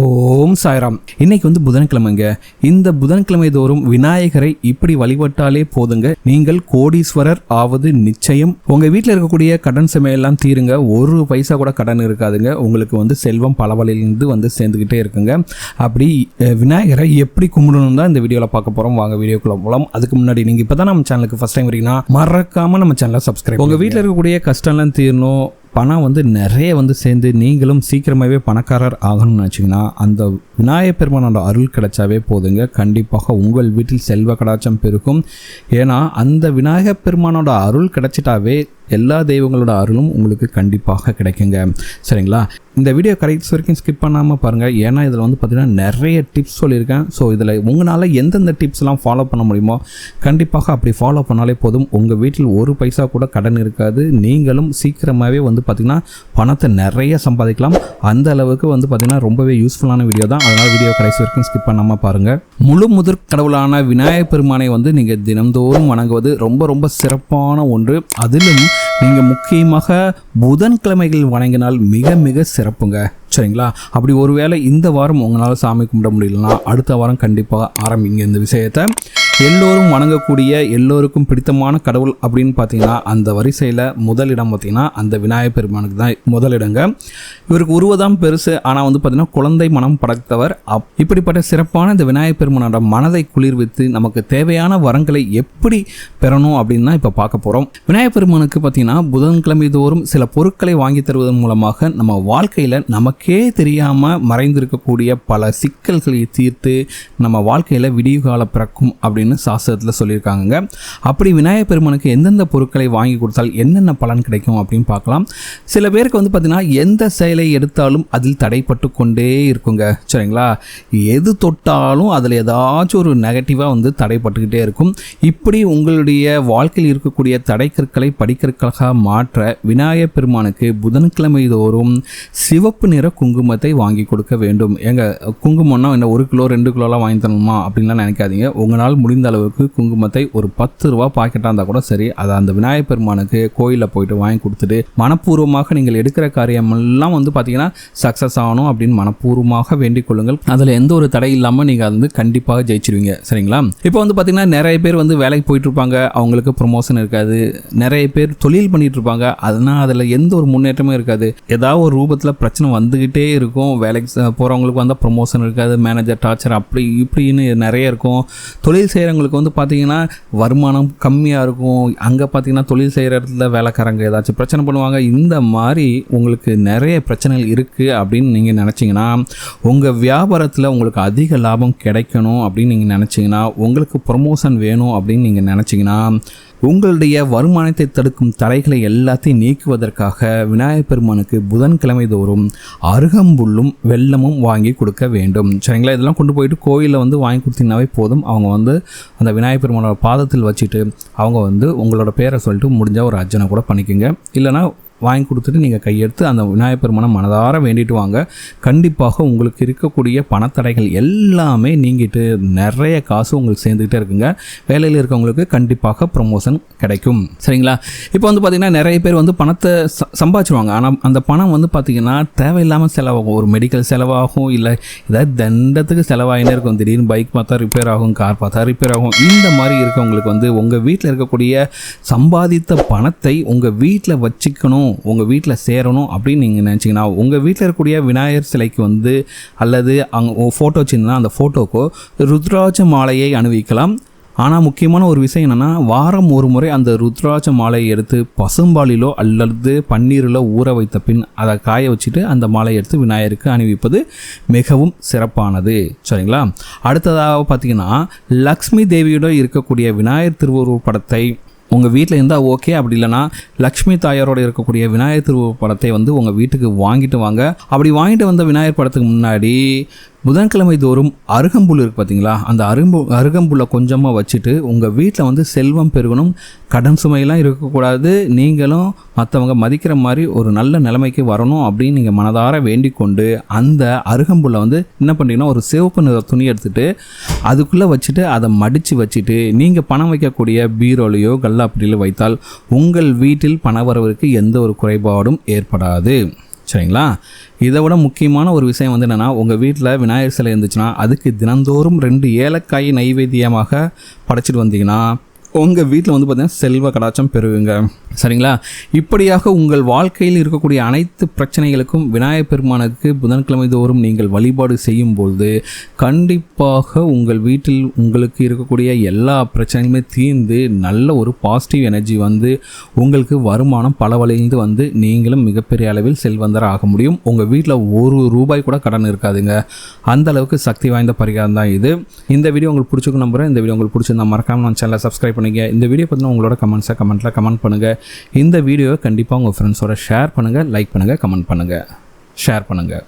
ஓம் சாய்ராம். இன்னைக்கு புதன்கிழமைங்க. இந்த புதன்கிழமை தோறும் விநாயகரை இப்படி வழிபட்டாலே போதுங்க, நீங்கள் கோடீஸ்வரர் ஆவது நிச்சயம். உங்க வீட்டில் இருக்கக்கூடிய கடன் சுமையெல்லாம் தீருங்க. ஒரு பைசா கூட கடன் இருக்காதுங்க. உங்களுக்கு செல்வம் பல வழியிலிருந்து சேர்ந்துக்கிட்டே இருக்குங்க. அப்படி விநாயகரை எப்படி கும்பிடணும் தான் இந்த வீடியோவில் பார்க்க போகிறோம். வாங்க வீடியோக்குள்ள போகலாம். அதுக்கு முன்னாடி நீங்கள் இப்போ தான் நம்ம சேனலுக்கு ஃபஸ்ட் டைம் வரீங்கன்னா மறக்காம நம்ம சேனலை சப்ஸ்கிரைப். உங்கள் வீட்டில் இருக்கக்கூடிய கஷ்டம்லாம் தீரணும், பணம் நிறைய சேர்ந்து நீங்களும் சீக்கிரமாகவே பணக்காரர் ஆகணும்னு நினச்சிங்கன்னா அந்த விநாயகர் பெருமானோட அருள் கிடைச்சாவே போதுங்க. கண்டிப்பாக உங்கள் வீட்டில் செல்வ கடாட்சம் பெருகும். ஏன்னா அந்த விநாயகர் பெருமானோட அருள் கிடைச்சிட்டாவே எல்லா தெய்வங்களோட அருளும் உங்களுக்கு கண்டிப்பாக கிடைக்குங்க. சரிங்களா? இந்த வீடியோ கரெக்ட் வரைக்கும் ஸ்கிப் பண்ணாமல் பாருங்கள். ஏன்னா இதில் பார்த்தீங்கன்னா நிறைய டிப்ஸ் சொல்லியிருக்கேன். ஸோ இதில் உங்களால் எந்தெந்த டிப்ஸ்லாம் ஃபாலோ பண்ண முடியுமோ கண்டிப்பாக அப்படி ஃபாலோ பண்ணாலே போதும். உங்கள் வீட்டில் ஒரு பைசா கூட கடன் இருக்காது. நீங்களும் சீக்கிரமாகவே பார்த்திங்கன்னா பணத்தை நிறைய சம்பாதிக்கலாம். அந்த அளவுக்கு பார்த்திங்கன்னா ரொம்பவே யூஸ்ஃபுல்லான வீடியோ தான். அதனால் வீடியோ கடைசி வரைக்கும் ஸ்கிப் பண்ணாமல் பாருங்கள். முழு முதற் கடவுளான விநாயகர் பெருமானை நீங்கள் தினந்தோறும் வணங்குவது ரொம்ப ரொம்ப சிறப்பான ஒன்று. அதிலும் நீங்கள் முக்கியமாக புதன்கிழமைகள் வணங்கினால் மிக மிக சிறப்புங்க. சரிங்களா? அப்படி ஒருவேளை இந்த வாரம் உங்களால் சாமி கும்பிட முடியலன்னா அடுத்த வாரம் கண்டிப்பாக ஆரம்பிங்க இந்த விஷயத்தை. எல்லோரும் வணங்கக்கூடிய எல்லோருக்கும் பிடித்தமான கடவுள் அப்படின்னு பார்த்தீங்கன்னா அந்த வரிசையில் முதலிடம் பார்த்தீங்கன்னா அந்த விநாயகர் பெருமானுக்கு தான் முதலிடங்க. இவருக்கு உருவதான் பெருசு, ஆனால் பார்த்தீங்கன்னா குழந்தை மனம் படைத்தவர். இப்படிப்பட்ட சிறப்பான இந்த விநாயகர் பெருமானோட மனதை குளிர்வித்து நமக்கு தேவையான வரங்களை எப்படி பெறணும் அப்படின்னு தான் இப்போ பார்க்க போகிறோம். விநாயகர் பெருமானுக்கு பார்த்தீங்கன்னா புதன்கிழமை தோறும் சில பொருட்களை வாங்கி தருவதன் மூலமாக நம்ம வாழ்க்கையில் நமக்கே தெரியாமல் மறைந்திருக்கக்கூடிய பல சிக்கல்களை தீர்த்து நம்ம வாழ்க்கையில் விடிவுகால பிறக்கும் அப்படின்னு சாஸ்திரத்தில் சொல்லியிருக்காங்க. அப்படி விநாயகர் பெருமானுக்கு எந்தெந்த பொருட்களை வாங்கி கொடுத்தால் என்னென்ன பலன் கிடைக்கும் அப்படின்னு பார்க்கலாம். சில பேருக்கு பார்த்தீங்கன்னா எந்த செயலை எடுத்தாலும் அதில் தடைப்பட்டு கொண்டே இருக்குங்க. சரிங்களா? எது தொட்டாலும் அதில் ஏதாச்சும் ஒரு நெகட்டிவாக தடைப்பட்டுக்கிட்டே இருக்கும். இப்படி உங்களுடைய வாழ்க்கையில் இருக்கக்கூடிய தடைக்கற்களை படிக்கற்களாக மாற்ற விநாயகர் பெருமானுக்கு புதன்கிழமை தோறும் சிவப்பு நிற குங்குமத்தை வாங்கி கொடுக்க வேண்டும். குங்குமம்னா என்ன 1 கிலோ 2 கிலோலாம் வாங்கி தரணுமா அப்படின்லாம் நினைக்காதீங்க. உங்களால் முடிந்த அளவுக்கு குங்குமத்தை ஒரு 10 ரூபா பாக்கெட்டாக இருந்தால் கூட சரி, அதை அந்த விநாயகர் பெருமானுக்கு கோயிலில் போயிட்டு வாங்கி கொடுத்துட்டு மனப்பூர்வமாக நீங்கள் எடுக்கிற காரியமெல்லாம் பார்த்தீங்கன்னா சக்ஸஸ் ஆகணும் அப்படின்னு மனப்பூர்வமாக வேண்டிக் கொள்ளுங்கள். அதில் எந்த ஒரு தடை இல்லாமல் நீங்கள் கண்டிப்பாக ஜெயிச்சிருவீங்க. சரிங்களா? இப்போ பார்த்தீங்கன்னா நிறைய பேர் வேலைக்கு போயிட்டு இருப்பாங்க, அவங்களுக்கு ப்ரொமோஷன் இருக்காது. நிறைய பேர் தொழில் பண்ணிட்டு இருப்பாங்க, அதனால் அதில் எந்த ஒரு முன்னேற்றமும் இருக்காது. ஏதாவது ஒரு ரூபத்தில் பிரச்சனை வந்துக்கிட்டே இருக்கும். வேலைக்கு போகிறவங்களுக்கு வந்தால் ப்ரொமோஷன் இருக்காது, மேனேஜர் டார்ச்சர் அப்படி இப்படின்னு நிறைய இருக்கும். தொழில் செய்கிறவங்களுக்கு பார்த்தீங்கன்னா வருமானம் கம்மியாக இருக்கும். அங்கே பார்த்தீங்கன்னா தொழில் செய்கிற இடத்துல வேலைக்காரங்க ஏதாச்சும் பிரச்சனை பண்ணுவாங்க. இந்த மாதிரி உங்களுக்கு நிறைய பிரச்சனைகள் இருக்குது அப்படின்னு நீங்கள் நினச்சிங்கன்னா, உங்கள் வியாபாரத்தில் உங்களுக்கு அதிக லாபம் கிடைக்கணும் அப்படின்னு நீங்கள் நினச்சிங்கன்னா, உங்களுக்கு ப்ரொமோஷன் வேணும் அப்படின்னு நீங்கள் நினச்சிங்கன்னா, உங்களுடைய வருமானத்தை தடுக்கும் தடைகளை எல்லாத்தையும் நீக்குவதற்காக விநாயகர் பெருமானுக்கு புதன்கிழமை தோறும் அருகம்புல்லும் வெல்லமும் வாங்கி கொடுக்க வேண்டும். சரிங்களா? இதெல்லாம் கொண்டு போயிட்டு கோயிலில் வாங்கி கொடுத்தீங்கன்னாவே போதும். அவங்க அந்த விநாயகர் பெருமானோட பாதத்தில் வச்சுட்டு அவங்க உங்களோட பேரை சொல்லிட்டு முடிஞ்சால் ஒரு அர்ச்சனை கூட பண்ணிக்கோங்க. இல்லைனா வாங்கி கொடுத்துட்டு நீங்கள் கையெடுத்து அந்த விநாயகர் பெருமானை மனதார வேண்டிட்டு வாங்க. கண்டிப்பாக உங்களுக்கு இருக்கக்கூடிய பணத்தடைகள் எல்லாமே நீங்கிட்டு நிறைய காசு உங்களுக்கு சேர்ந்துக்கிட்டே இருக்குங்க. வேலையில் இருக்கவங்களுக்கு கண்டிப்பாக ப்ரொமோஷன் கிடைக்கும். சரிங்களா? இப்போ பார்த்தீங்கன்னா நிறைய பேர் பணத்தை சம்பாதிச்சுருவாங்க. ஆனால் அந்த பணம் பார்த்தீங்கன்னா தேவையில்லாமல் செலவாகும். ஒரு மெடிக்கல் செலவாகும், இல்லை ஏதாவது தண்டத்துக்கு செலவாகினே இருக்கும். திடீர்னு பைக் பார்த்தா ரிப்பேர் ஆகும், கார் பார்த்தா ரிப்பேர் ஆகும். இந்த மாதிரி இருக்கவங்களுக்கு உங்கள் வீட்டில் இருக்கக்கூடிய சம்பாதித்த பணத்தை உங்கள் வீட்டில் வச்சுக்கணும், உங்கள் வீட்டில் சேரணும் அப்படின்னு நீங்கள் நினச்சிங்கன்னா, உங்கள் வீட்டில் இருக்கக்கூடிய விநாயகர் சிலைக்கு அல்லது அங்கே ஃபோட்டோ வச்சுருந்தா அந்த ஃபோட்டோக்கோ ருத்ராட்ச மாலையை அணிவிக்கலாம். ஆனால் முக்கியமான ஒரு விஷயம் என்னென்னா, வாரம் ஒரு முறை அந்த ருத்ராட்ச மாலையை எடுத்து பசும்பாலிலோ அல்லது பன்னீரிலோ ஊற வைத்த பின் அதை காய வச்சுட்டு அந்த மாலையை எடுத்து விநாயகருக்கு அணிவிப்பது மிகவும் சிறப்பானது. சரிங்களா? அடுத்ததாக பார்த்தீங்கன்னா, லக்ஷ்மி தேவியோட இருக்கக்கூடிய விநாயகர் திருவுருவ படத்தை உங்கள் வீட்டில் இருந்தால் ஓகே. அப்படி இல்லைனா லக்ஷ்மி தாயாரோடு இருக்கக்கூடிய விநாயகர் திருவுருவ படத்தை உங்கள் வீட்டுக்கு வாங்கிட்டு வாங்க. அப்படி வாங்கிட்டு வந்த விநாயகர் படத்துக்கு முன்னாடி புதன்கிழமை தோறும் அருகம்புல் இருக்குது பார்த்தீங்களா, அந்த அருகம்புல்லை கொஞ்சமாக வச்சுட்டு உங்கள் வீட்டில் செல்வம் பெருகணும், கடன் சுமையெல்லாம் இருக்கக்கூடாது, நீங்களும் மற்றவங்க மதிக்கிற மாதிரி ஒரு நல்ல நிலைமைக்கு வரணும் அப்படின்னு நீங்கள் மனதார வேண்டிக் கொண்டு அந்த அருகம்புல்லை என்ன பண்ணுறீங்கன்னா, ஒரு சிவப்பு நிற துணி எடுத்துகிட்டு அதுக்குள்ளே வச்சுட்டு அதை மடித்து வச்சுட்டு நீங்கள் பணம் வைக்கக்கூடிய பீரோலையோ கல்லாப்படியிலோ வைத்தால் உங்கள் வீட்டில் பண வரவிற்கு எந்த ஒரு குறைபாடும் ஏற்படாது. சரிங்களா? இதை விட முக்கியமான ஒரு விஷயம் வந்து என்னென்னா, உங்கள் வீட்டில் விநாயகர் சிலை இருந்துச்சுன்னா அதுக்கு தினந்தோறும் 2 ஏலக்காய் நைவேத்தியமாக படைச்சிட்டு வந்தீங்கன்னா உங்கள் வீட்டில் வந்து பார்த்திங்கன்னா செல்வ கடாட்சம் பெறுவீங்க. சரிங்களா? இப்படியாக உங்கள் வாழ்க்கையில் இருக்கக்கூடிய அனைத்து பிரச்சனைகளுக்கும் விநாயகர் பெருமானுக்கு புதன்கிழமை தோறும் நீங்கள் வழிபாடு செய்யும்பொழுது கண்டிப்பாக உங்கள் வீட்டில் உங்களுக்கு இருக்கக்கூடிய எல்லா பிரச்சனைகளுமே தீர்ந்து நல்ல ஒரு பாசிட்டிவ் எனர்ஜி வந்து உங்களுக்கு வருமானம் பலவழிந்து வந்து நீங்களும் மிகப்பெரிய அளவில் செல்வந்தர் ஆக முடியும். உங்கள் வீட்டில் ₹1 கூட கடன் இருக்காதுங்க. அந்த அளவுக்கு சக்தி வாய்ந்த பரிகாரம் தான் இது. இந்த வீடியோ உங்களுக்கு பிடிச்சிருக்கும் நம்புகிறேன். இந்த வீடியோ உங்களுக்கு பிடிச்சிருந்தா மறக்காம நம்ம சேனலை சப்ஸ்கிரைப் பண்ணுங்க. இந்த வீடியோ பற்றின உங்களோட கமெண்ட்ஸை கமெண்ட் பண்ணுங்கள். இந்த வீடியோவை கண்டிப்பாக உங்கள் ஃப்ரெண்ட்ஸோட ஷேர் பண்ணுங்கள், லைக் பண்ணுங்கள், கமெண்ட் பண்ணுங்கள், ஷேர் பண்ணுங்கள்.